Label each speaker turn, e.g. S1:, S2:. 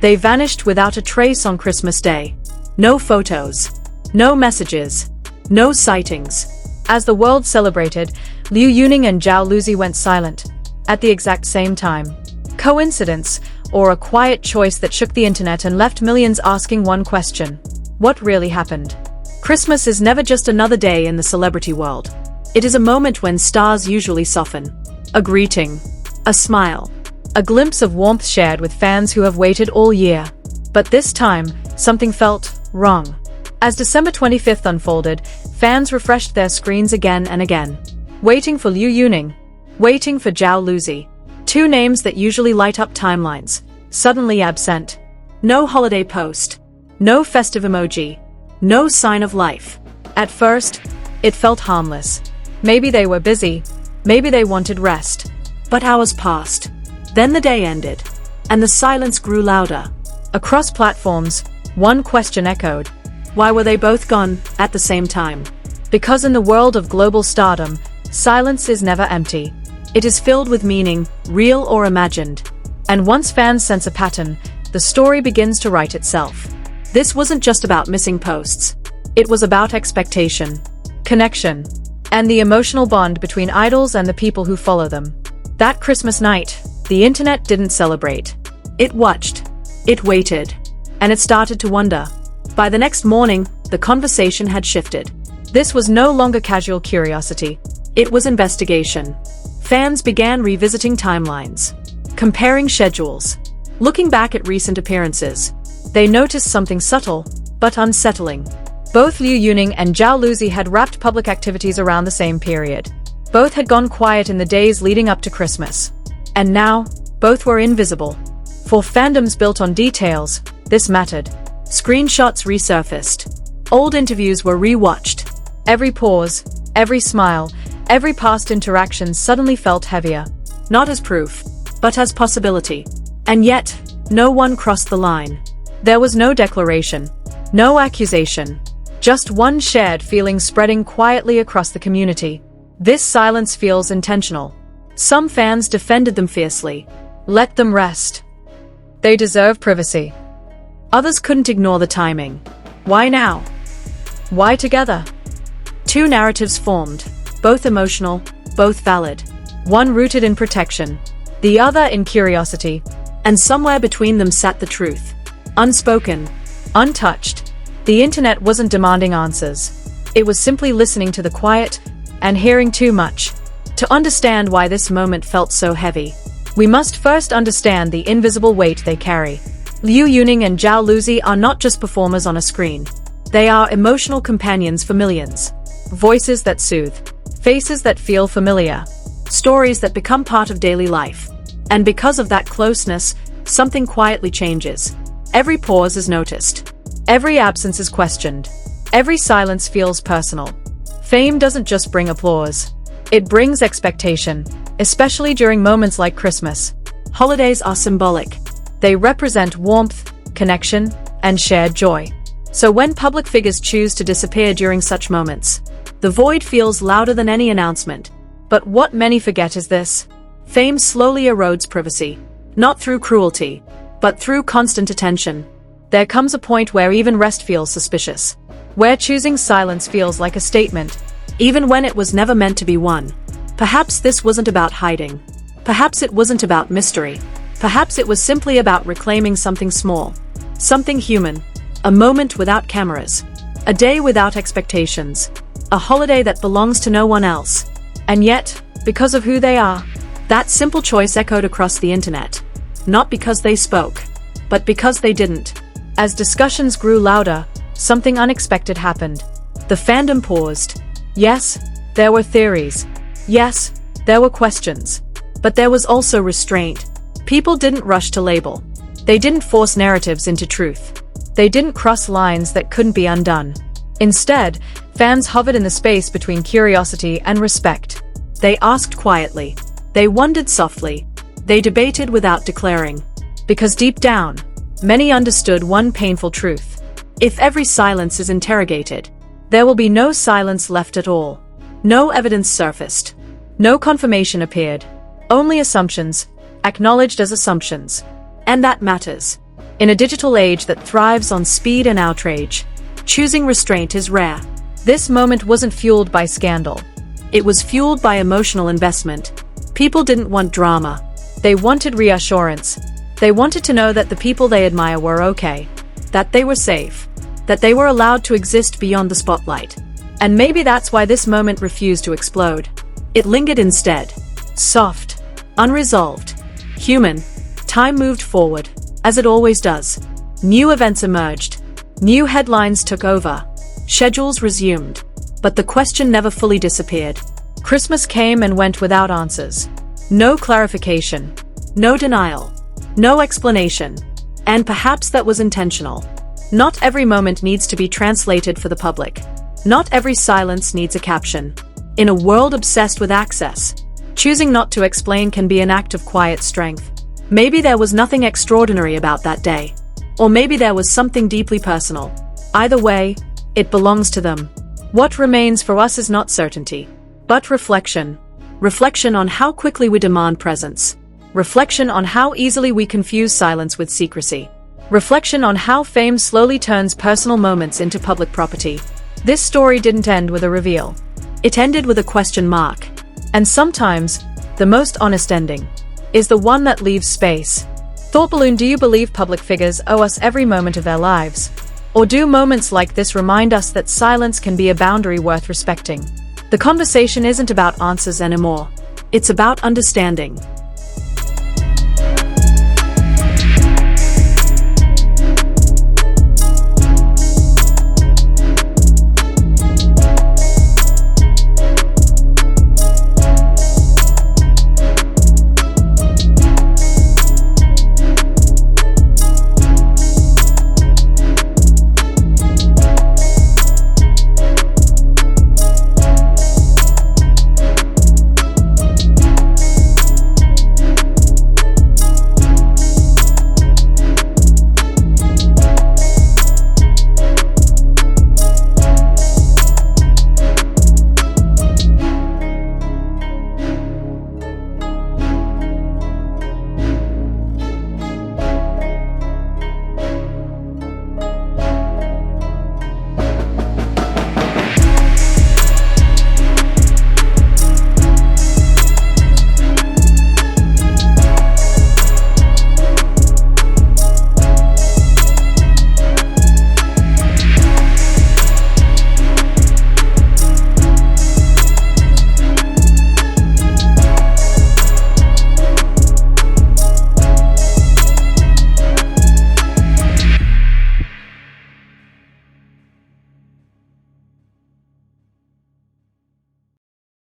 S1: They vanished without a trace on Christmas Day. No photos. No messages. No sightings. As the world celebrated, Liu Yuning and Zhao Lusi went silent, at the exact same time. Coincidence, or a quiet choice that shook the internet and left millions asking one question: what really happened? Christmas is never just another day in the celebrity world. It is a moment when stars usually soften. A greeting. A smile. A glimpse of warmth shared with fans who have waited all year. But this time, something felt wrong. As December 25th unfolded, fans refreshed their screens again and again. Waiting for Liu Yuning. Waiting for Zhao Lusi. Two names that usually light up timelines. Suddenly absent. No holiday post. No festive emoji. No sign of life. At first, it felt harmless. Maybe they were busy. Maybe they wanted rest. But hours passed. Then the day ended. And the silence grew louder. Across platforms, one question echoed. Why were they both gone at the same time? Because in the world of global stardom, silence is never empty. It is filled with meaning, real or imagined. And once fans sense a pattern, the story begins to write itself. This wasn't just about missing posts. It was about expectation, connection, and the emotional bond between idols and the people who follow them. That Christmas night, the internet didn't celebrate. It watched. It waited. And it started to wonder. By the next morning, the conversation had shifted. This was no longer casual curiosity. It was investigation. Fans began revisiting timelines, comparing schedules, looking back at recent appearances. They noticed something subtle, but unsettling. Both Liu Yuning and Zhao Lusi had wrapped public activities around the same period. Both had gone quiet in the days leading up to Christmas. And now, both were invisible. For fandoms built on details, this mattered. Screenshots resurfaced. Old interviews were rewatched. Every pause, every smile, every past interaction suddenly felt heavier. Not as proof, but as possibility. And yet, no one crossed the line. There was no declaration, no accusation. Just one shared feeling spreading quietly across the community. This silence feels intentional. Some fans defended them fiercely. Let them rest. They deserve privacy. Others couldn't ignore the timing. Why now? Why together? Two narratives formed, both emotional, both valid. One rooted in protection, the other in curiosity, and somewhere between them sat the truth. Unspoken, untouched. The internet wasn't demanding answers. It was simply listening to the quiet and hearing too much. To understand why this moment felt so heavy, we must first understand the invisible weight they carry. Liu Yuning and Zhao Lusi are not just performers on a screen. They are emotional companions for millions. Voices that soothe. Faces that feel familiar. Stories that become part of daily life. And because of that closeness, something quietly changes. Every pause is noticed. Every absence is questioned. Every silence feels personal. Fame doesn't just bring applause. It brings expectation, especially during moments like Christmas. Holidays are symbolic. They represent warmth, connection, and shared joy. So when public figures choose to disappear during such moments, the void feels louder than any announcement. But what many forget is this: fame slowly erodes privacy, not through cruelty, but through constant attention. There comes a point where even rest feels suspicious, where choosing silence feels like a statement, even when it was never meant to be one. Perhaps this wasn't about hiding. Perhaps it wasn't about mystery. Perhaps it was simply about reclaiming something small, something human, a moment without cameras, a day without expectations, a holiday that belongs to no one else. And yet, because of who they are, that simple choice echoed across the internet. Not because they spoke, but because they didn't. As discussions grew louder, something unexpected happened. The fandom paused. Yes, there were theories. Yes, there were questions. But there was also restraint. People didn't rush to label. They didn't force narratives into truth. They didn't cross lines that couldn't be undone. Instead, fans hovered in the space between curiosity and respect. They asked quietly. They wondered softly. They debated without declaring. Because deep down, many understood one painful truth. If every silence is interrogated, there will be no silence left at all. No evidence surfaced. No confirmation appeared. Only assumptions, acknowledged as assumptions. And that matters. In a digital age that thrives on speed and outrage, choosing restraint is rare. This moment wasn't fueled by scandal. It was fueled by emotional investment. People didn't want drama. They wanted reassurance. They wanted to know that the people they admire were okay, that they were safe, that they were allowed to exist beyond the spotlight. And maybe that's why this moment refused to explode. It lingered instead. Soft, unresolved, human. Time moved forward, as it always does. New events emerged. New headlines took over. Schedules resumed. But the question never fully disappeared. Christmas came and went without answers. No clarification. No denial. No explanation. And perhaps that was intentional. Not every moment needs to be translated for the public. Not every silence needs a caption. In a world obsessed with access, choosing not to explain can be an act of quiet strength. Maybe there was nothing extraordinary about that day. Or maybe there was something deeply personal. Either way, it belongs to them. What remains for us is not certainty, but reflection. Reflection on how quickly we demand presence. Reflection on how easily we confuse silence with secrecy. Reflection on how fame slowly turns personal moments into public property. This story didn't end with a reveal. It ended with a question mark. And sometimes, the most honest ending is the one that leaves space. Thought Balloon: do you believe public figures owe us every moment of their lives? Or do moments like this remind us that silence can be a boundary worth respecting? The conversation isn't about answers anymore. It's about understanding.